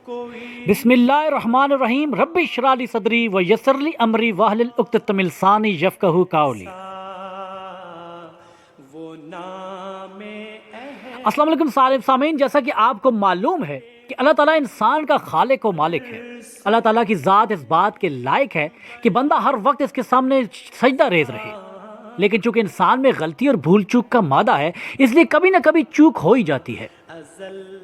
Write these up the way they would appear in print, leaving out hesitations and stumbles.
बिस्मिल्लाहिर्रहमानिर्रहीम रब्बि इश्रह ली सदरी व यस्सिर ली अमरी वहलुल उक़दतम मिन लिसानी यफ़क़हू क़ौली। अस्सलाम वालेकुम सामीन, जैसा कि आपको मालूम है कि अल्लाह ताला इंसान का खालिक व मालिक है। अल्लाह ताला की ज़ात इस बात के लायक है कि बंदा हर वक्त इसके सामने सजदा रेज़ रहे, लेकिन चूंकि इंसान में गलती और भूल चूक का मादा है, इसलिए कभी ना कभी चूक हो ही जाती है।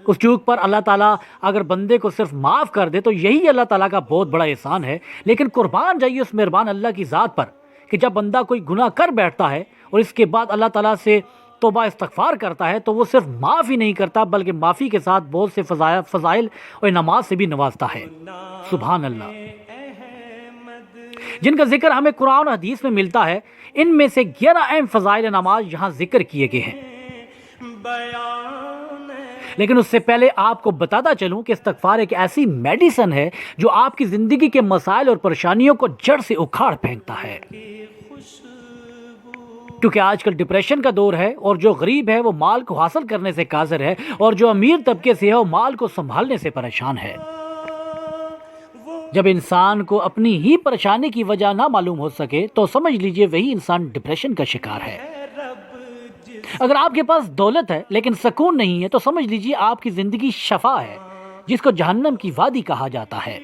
उस चूक पर अल्लाह ताला अगर बंदे को सिर्फ माफ़ कर दे तो यही अल्लाह ताला का बहुत बड़ा एहसान है। लेकिन कुर्बान जाइए उस मेहरबान अल्लाह की ज़ात पर कि जब बंदा कोई गुनाह कर बैठता है और इसके बाद अल्लाह ताला से तौबा इस्तग़फ़ार करता है तो वो सिर्फ माफ़ ही नहीं करता बल्कि माफ़ी के साथ बहुत से फ़ज़ाइल और नमाज से भी नवाजता है। सुभान अल्लाह। जिनका जिक्र हमें कुरान और हदीस में मिलता है, इनमें से 11 अहम फ़ज़ाइल नमाज यहाँ जिक्र किए गए हैं। लेकिन उससे पहले आपको बताता चलूं कि इस्तग़फ़ार एक ऐसी मेडिसिन है जो आपकी ज़िंदगी के मसाइल और परेशानियों को जड़ से उखाड़ फेंकता है। क्योंकि आजकल डिप्रेशन का दौर है और जो गरीब है वो माल को हासिल करने से काज़िर है और जो अमीर तबके से है वो माल को संभालने से परेशान है। जब इंसान को अपनी ही परेशानी की वजह ना मालूम हो सके तो समझ लीजिए वही इंसान डिप्रेशन का शिकार है। अगर आपके पास दौलत है लेकिन सुकून नहीं है तो समझ लीजिए आपकी ज़िंदगी शफा है जिसको जहन्नम की वादी कहा जाता है।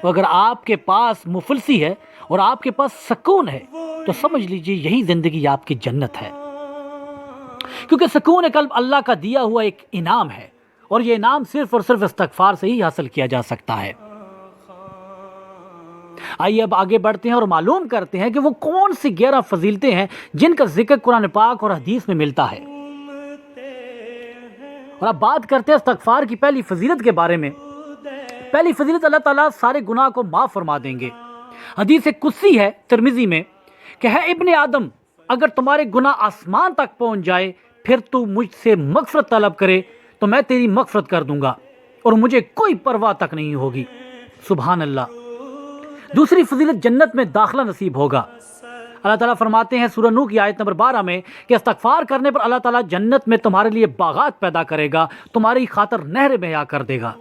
अगर आपके पास मुफलसी है और आपके पास सुकून है तो समझ लीजिए यही ज़िंदगी आपकी जन्नत है। क्योंकि सुकून कल्ब अल्लाह का दिया हुआ एक इनाम है और ये इनाम सिर्फ और सिर्फ इस्तग़फ़ार से ही हासिल किया जा सकता है। आइए अब आगे बढ़ते हैं और मालूम करते हैं कि वो कौन सी 11 फजीलतें हैं जिनका जिक्र कुरान पाक और हदीस में मिलता है। और अब बात करते हैं इस्तग़फ़ार की पहली फजीलत के बारे में। पहली फजीलत, अल्लाह ताला सारे गुनाह को माफ़ फरमा देंगे। हदीस कुदसी है तिरमिज़ी में कि है इब्ने आदम, अगर तुम्हारे गुनाह आसमान तक पहुंच जाए फिर तू मुझसे मग़फ़िरत तलब करे तो मैं तेरी मग़फ़िरत कर दूंगा और मुझे कोई परवाह तक नहीं होगी। सुभान अल्लाह। दूसरी फजीलत, जन्नत में दाखिला नसीब होगा। अल्लाह ताला फरमाते हैं सूरह नूह की आयत नंबर 12 में कि इस्तग़फ़ार करने पर अल्लाह ताला जन्नत में तुम्हारे लिए बागात पैदा करेगा, तुम्हारी खातर नहरें बहा कर देगा।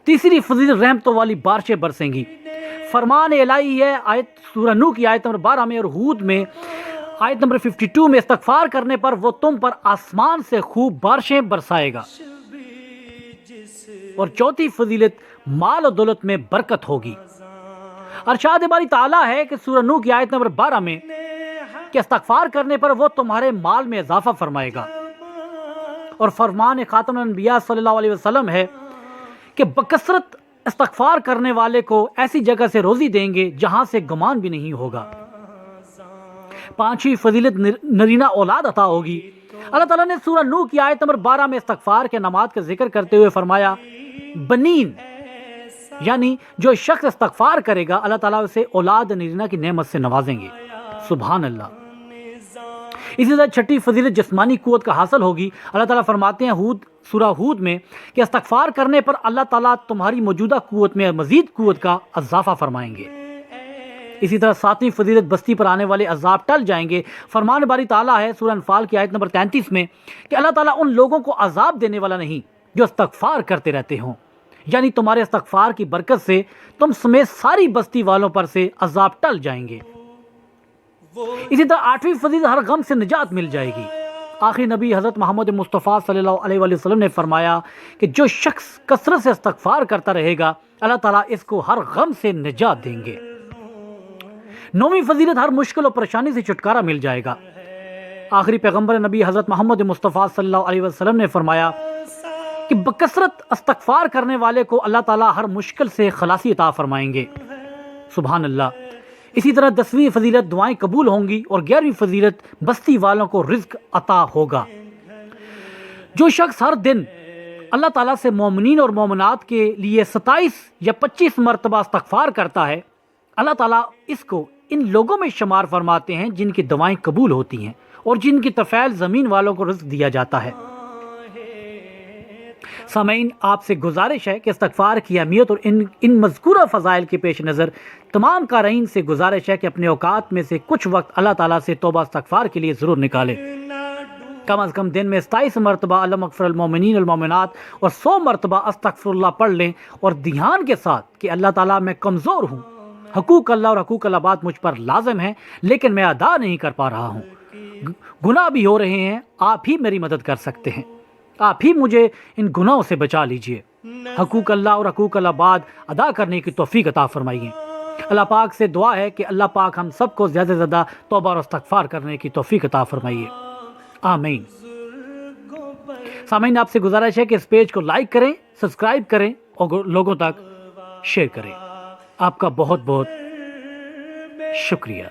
तीसरी फजीलत, रहमतों वाली बारिशें बरसेंगी। फरमान इलाही है आयत सूरह नूह की आयत नंबर 12 में और हूद में आयत नंबर 52 में, इस्तग़फ़ार करने पर वो तुम पर आसमान से खूब बारिशें बरसाएगा। और चौथी फजीलत, माल और दौलत में बरकत होगी। अरशाद बारी ताला है कि सूरह नूह की आयत नंबर 12 में कि इस्तग़फ़ार करने पर वो तुम्हारे माल में इजाफा फरमाएगा। और फरमान खातमुल अंबिया सल्लल्लाहु अलैहि वसल्लम है कि बकसरत इस्तग़फ़ार करने वाले को ऐसी जगह से रोज़ी देंगे जहां से गुमान भी नहीं होगा। पांचवी फजीलत, नरीना औलाद अता होगी। अल्लाह ताला ने सूरह नूह की आयत नंबर 12 में इस्तग़फ़ार के नमाज का जिक्र करते हुए फरमाया, बनीन, यानी जो शख्स इस्तग़फ़ार करेगा अल्लाह ताला उसे औलाद नरीना की नेमत से नवाजेंगे। सुभान अल्लाह। इसी तरह छठी फजीलत, जिस्मानी क़ुव्वत का हासिल होगी। अल्लाह ताला फरमाते हैं सूरह हूद में कि इस्तग़फ़ार करने पर अल्लाह ताला तुम्हारी मौजूदा क़ुव्वत में मज़ीद क़ुव्वत का इज़ाफ़ा फरमाएंगे। इसी तरह सातवीं फजीलत, बस्ती पर आने वाले अज़ाब टल जाएंगे। फरमान बारी ताला है सूरह अनफ़ाल की आयत नंबर 33 में कि अल्लाह ताला उन लोगों को अज़ाब देने वाला नहीं जो इस्तग़फ़ार करते रहते हों, यानी तुम्हारे इस्तग़फ़ार की बरकत से तुम समेत सारी बस्ती वालों पर से अज़ाब टल जाएंगे। इसी तरह आठवीं फजीलत, हर गम से निजात मिल जाएगी। आखिरी नबी हज़रत मोहम्मद मुस्तफ़ा सल्लल्लाहु अलैहि वसल्लम ने फरमाया कि जो शख्स कसरत से इस्तग़फ़ार करता रहेगा अल्लाह ताला इसको हर गम से निजात देंगे। नौवीं फजीलत, हर मुश्किल और परेशानी से छुटकारा मिल जाएगा। आखिरी पैगम्बर नबी हज़रत मोहम्मद मुस्तफ़ा सल्लल्लाहु अलैहि वसल्लम ने फरमाया कि बकसरत इस्तग़फ़ार करने वाले को अल्लाह ताला हर मुश्किल से खलासी अता फरमाएंगे। सुभान अल्लाह। इसी तरह 10वीं फजीलत, दुआएं कबूल होंगी। और 11वीं फजीलत, बस्ती वालों को रिज़्क़ अता होगा। जो शख्स हर दिन अल्लाह ताला से मोमिनीन और मोमिनात के लिए 27 या 25 मरतबा इस्तग़फ़ार करता है, अल्लाह ताला इसको इन लोगों में शुमार फरमाते हैं जिनकी दुआएं कबूल होती हैं और जिनकी तफ़ैल ज़मीन वालों को रिज़्क़ दिया जाता है। सामीन, आपसे गुजारिश है कि इस्तग़फ़ार की अहमियत और इन मज़कूरा फ़ज़ाइल के पेश नज़र तमाम क़ारीन से गुजारिश है कि अपने औकात में से कुछ वक्त अल्लाह ताला से तौबा इस्तग़फ़ार के लिए ज़रूर निकालें। कम अज़ कम दिन में 27 मरतबा अल्लाह मग़फ़िर अल-मोमिनीन वल-मोमिनात और 100 मरतबा अस्तग़फ़िरुल्लाह पढ़ लें, और ध्यान के साथ कि अल्लाह ताला मैं कमज़ोर हूँ, हकूक़ अल्लाह और हकूक़ अल्लाह बात मुझ पर लाज़िम है लेकिन मैं अदा नहीं कर पा रहा हूँ, गुनाह भी हो रहे हैं, आप ही मेरी मदद कर सकते हैं, आप ही मुझे इन गुनाहों से बचा लीजिए, हकूक़ अल्लाह और हकूक़ अल्लाह बात अदा करने की तौफ़ीक अता फरमाइए। अल्लाह पाक से दुआ है कि अल्लाह पाक हम सबको ज़्यादा से ज़्यादा तौबा और इस्तग़फ़ार करने की तौफ़ीक अता फरमाइए, आमीन। सामीन, आपसे गुजारिश है कि इस पेज को लाइक करें, सब्सक्राइब करें और लोगों तक शेयर करें। आपका बहुत बहुत शुक्रिया।